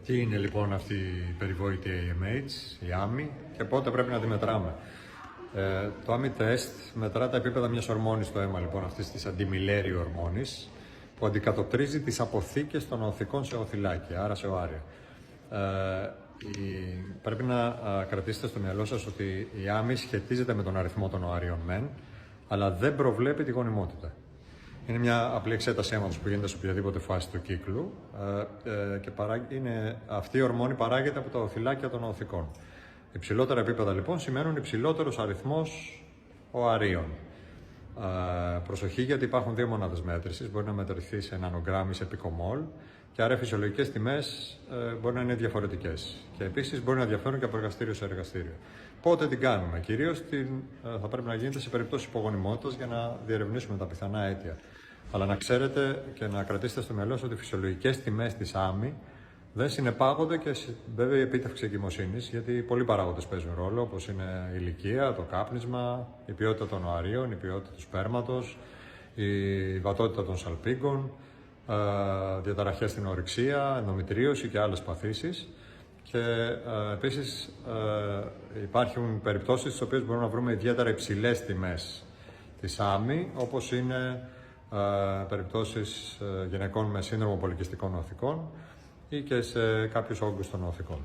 Τι είναι λοιπόν αυτή η περιβόητη AMH, η άμυ, και πότε πρέπει να τη μετράμε. Το άμυ τεστ μετρά τα επίπεδα μιας ορμόνης στο αίμα, λοιπόν, αυτής της αντιμιλέριου ορμόνης, που αντικατοπτρίζει τις αποθήκες των οθικών σε οθυλάκια, άρα σε οάρια. Πρέπει να κρατήσετε στο μυαλό σας ότι η άμυ σχετίζεται με τον αριθμό των οαρίων μεν, αλλά δεν προβλέπει τη γονιμότητα. Είναι μια απλή εξέταση αίματος που γίνεται σε οποιαδήποτε φάση του κύκλου και αυτή η ορμόνη παράγεται από τα οθυλάκια των οθικών. Υψηλότερα επίπεδα λοιπόν σημαίνουν υψηλότερος αριθμός οαρίων. Προσοχή, γιατί υπάρχουν δύο μονάδες μέτρησης, μπορεί να μετρηθεί σε νανογράμμι, σε πικομόλ, και άρα οι φυσιολογικές τιμές μπορεί να είναι διαφορετικές. Και επίσης μπορεί να διαφέρουν και από εργαστήριο σε εργαστήριο. Πότε την κάνουμε? Κυρίως θα πρέπει να γίνεται σε περιπτώσεις υπογονιμότητας για να διερευνήσουμε τα πιθανά αίτια. Αλλά να ξέρετε και να κρατήσετε στο μυαλό σας ότι οι φυσιολογικές τιμές της άμυ δεν συνεπάγονται και βέβαια η επίτευξη εγκυμοσύνης, γιατί πολλοί παράγοντες παίζουν ρόλο, όπως είναι η ηλικία, το κάπνισμα, η ποιότητα των οαρίων, η ποιότητα του σπέρματος, η βατότητα των σαλπίγκων, διαταραχές στην ορυξία, ενδομητρίωση και άλλες παθήσεις. Και επίσης υπάρχουν περιπτώσεις στις οποίες μπορούμε να βρούμε ιδιαίτερα υψηλές τιμές της άμυ, όπως είναι περιπτώσεις γυναικών με σύνδρομο πολικυστικών οθικών ή και σε κάποιους όγκους των οθικών.